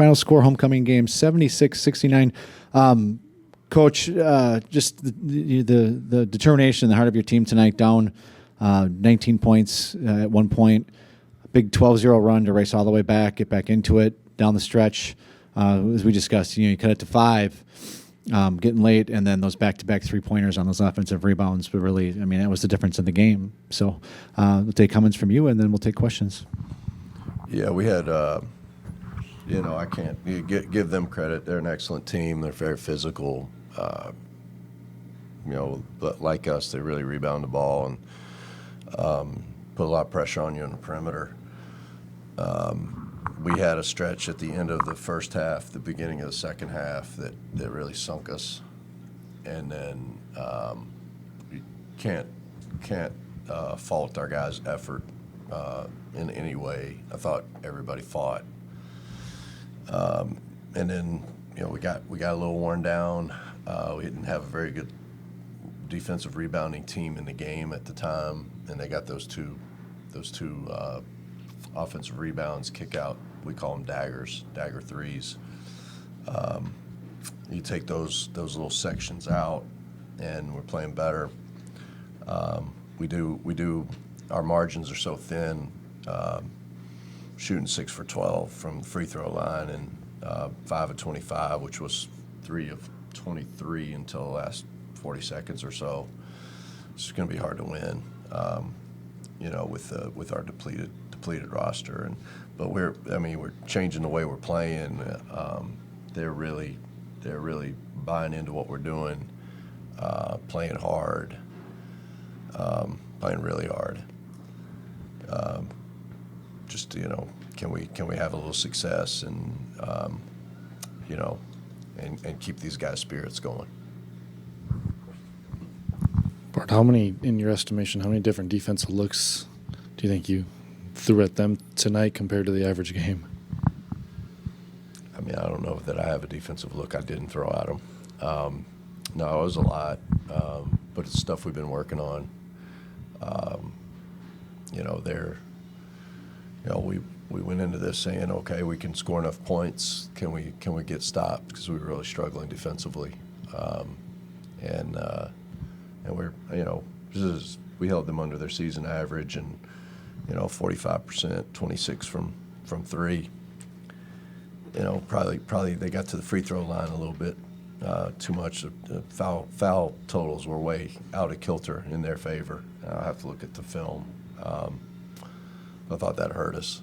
Final score, homecoming game, 76-69. Coach, just the determination, the heart of your team tonight, down 19 points at one point, a big 12-0 run to race all the way back, get back into it, down the stretch. As we discussed, you cut it to 5, getting late, and then those back-to-back three-pointers on those offensive rebounds. But really, that was the difference in the game. So we'll take comments from you, and then we'll take questions. Yeah, we had, I can't give them credit. They're an excellent team. They're very physical. But like us, they really rebound the ball and put a lot of pressure on you on the perimeter. We had a stretch at the end of the first half, the beginning of the second half, that really sunk us. And then you can't fault our guys' effort in any way. I thought everybody fought. And then we got a little worn down. We didn't have a very good defensive rebounding team in the game at the time, and they got those two offensive rebounds, kick out. We call them dagger threes. You take those little sections out, and we're playing better. We do. Our margins are so thin. Shooting 6 for 12 from the free throw line, and 5 of 25, which was 3 of 23 until the last 40 seconds or so. It's going to be hard to win, with our depleted roster. But we're changing the way we're playing. They're really buying into what we're doing, playing hard, playing really hard. Can we have a little success and and keep these guys' spirits going? Bart, how many different defensive looks do you think you threw at them tonight compared to the average game? I don't know that I have a defensive look I didn't throw at them. No, it was a lot, but it's stuff we've been working on. We went into this saying, okay, we can score enough points. Can we get stopped? Because we were really struggling defensively, and we held them under their season average, and 45%, 26 from 3. Probably they got to the free throw line a little bit too much. The foul totals were way out of kilter in their favor. I'll have to look at the film. I thought that hurt us.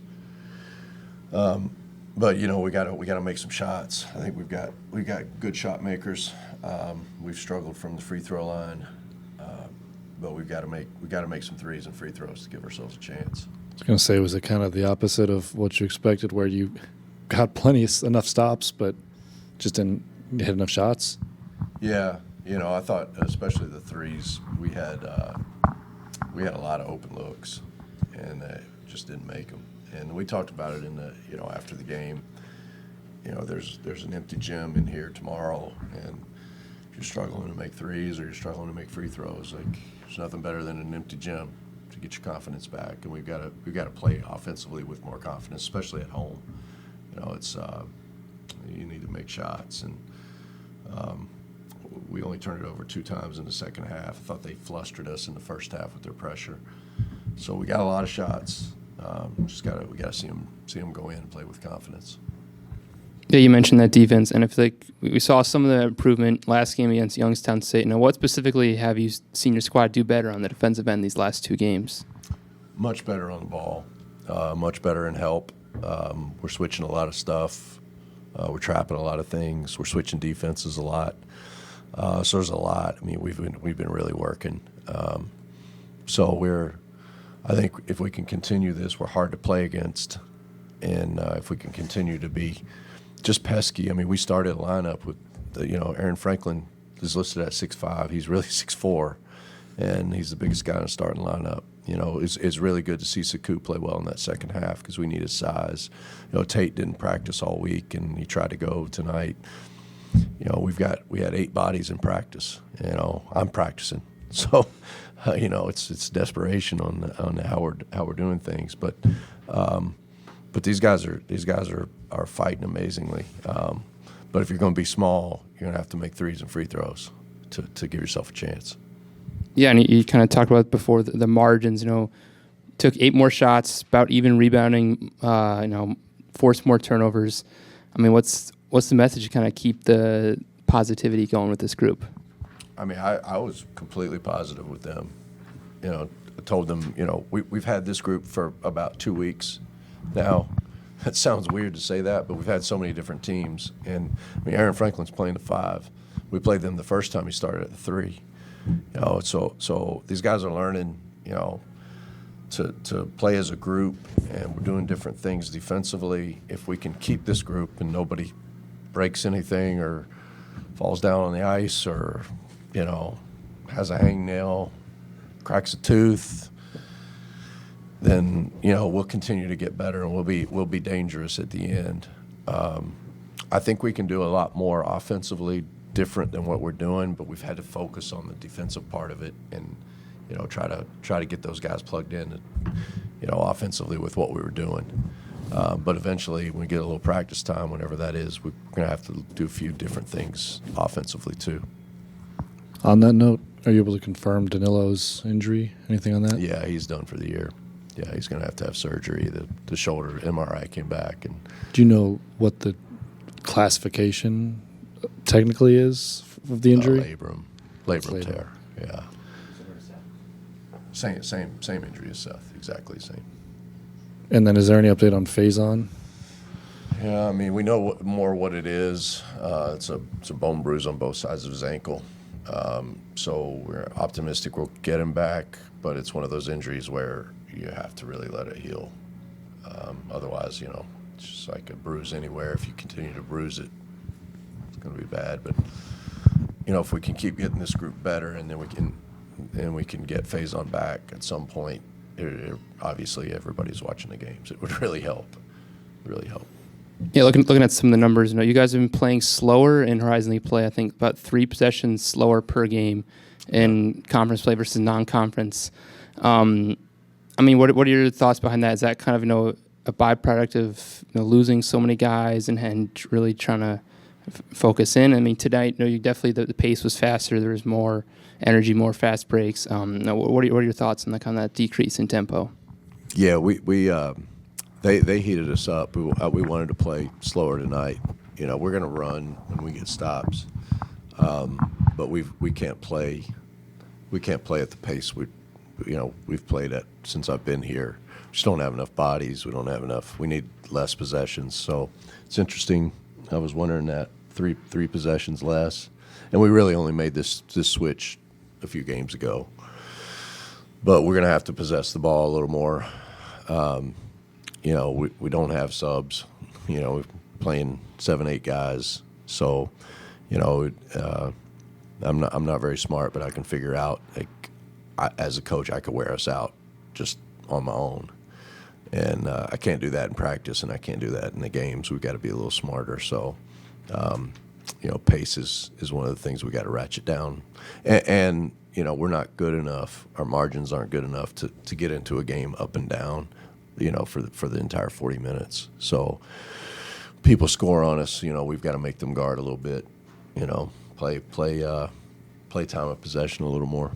But we got to make some shots. I think we've got good shot makers. We've struggled from the free throw line, but we got to make some threes and free throws to give ourselves a chance. I was going to say, was it kind of the opposite of what you expected, where you got enough stops, but just didn't hit enough shots? Yeah, I thought especially the threes, we had a lot of open looks, and just didn't make them. And we talked about it in the after the game. There's an empty gym in here tomorrow, and if you're struggling to make threes or you're struggling to make free throws, there's nothing better than an empty gym to get your confidence back. And we've got to play offensively with more confidence, especially at home. It's you need to make shots, and we only turned it over 2 times in the second half. I thought they flustered us in the first half with their pressure. So we got a lot of shots. We got to see them go in and play with confidence. Yeah, you mentioned that defense, and I feel like we saw some of the improvement last game against Youngstown State. Now, what specifically have you seen your squad do better on the defensive end these last 2 games? Much better on the ball, much better in help. We're switching a lot of stuff. We're trapping a lot of things. We're switching defenses a lot. So there's a lot. We've been really working. I think if we can continue this, we're hard to play against, and if we can continue to be just pesky. We started a lineup with Aaron Franklin is listed at 6'5". He's really 6'4", and he's the biggest guy in the starting lineup. It's really good to see Saku play well in that second half because we need his size. Tate didn't practice all week, and he tried to go tonight. We had 8 bodies in practice. I'm practicing, so it's desperation on how we're doing things. But but these guys are fighting amazingly. But if you're going to be small, you're going to have to make threes and free throws to give yourself a chance. Yeah, and you kind of talked about before the margins. Took 8 more shots, about even rebounding. Forced more turnovers. I mean, what's the message to kind of keep the positivity going with this group? I mean, I was completely positive with them. I told them, we've had this group for about 2 weeks now. That sounds weird to say that, but we've had so many different teams. And Aaron Franklin's playing the 5. We played them the first time he started at the 3. So these guys are learning, to play as a group, and we're doing different things defensively. If we can keep this group and nobody breaks anything or falls down on the ice or, has a hangnail, cracks a tooth, then, we'll continue to get better and we'll be dangerous at the end. I think we can do a lot more offensively different than what we're doing, but we've had to focus on the defensive part of it and, try to get those guys plugged in, offensively with what we were doing. But eventually, when we get a little practice time, whenever that is, we're going to have to do a few different things offensively too. On that note, are you able to confirm Danilo's injury? Anything on that? Yeah, he's done for the year. Yeah, he's going to have surgery. The shoulder MRI came back. And do you know what the classification technically is of the injury? Labrum tear. Yeah. Same injury as Seth. Exactly the same. And then, is there any update on Faison? Yeah, I mean, we know more what it is. It's a bone bruise on both sides of his ankle. So we're optimistic we'll get him back, but it's one of those injuries where you have to really let it heal. Otherwise, it's just like a bruise anywhere. If you continue to bruise it, it's going to be bad. But if we can keep getting this group better, and then we can get Faison back at some point. Obviously, everybody's watching the games. It would really help. Really help. Yeah, looking at some of the numbers, you guys have been playing slower in Horizon League play. I think about 3 possessions slower per game in conference play versus non-conference. What are your thoughts behind that? Is that kind of a byproduct of losing so many guys and really trying to focus in? I mean, tonight, you definitely the pace was faster. There was more energy, more fast breaks. What are your thoughts on that decrease in tempo? Yeah, they heated us up. We wanted to play slower tonight. We're going to run when we get stops, but we can't play. We can't play at the pace we've played at since I've been here. We just don't have enough bodies. We don't have enough. We need less possessions. So it's interesting. I was wondering that three possessions less, and we really only made this switch a few games ago. But we're going to have to possess the ball a little more. We don't have subs. We're playing 7-8 guys. So, I'm not very smart, but I can figure out. As a coach, I could wear us out just on my own, and I can't do that in practice, and I can't do that in the games. We've got to be a little smarter. So, pace is one of the things we got to ratchet down, and we're not good enough. Our margins aren't good enough to get into a game up and down. For the entire 40 minutes. So people score on us, we've got to make them guard a little bit, play time of possession a little more.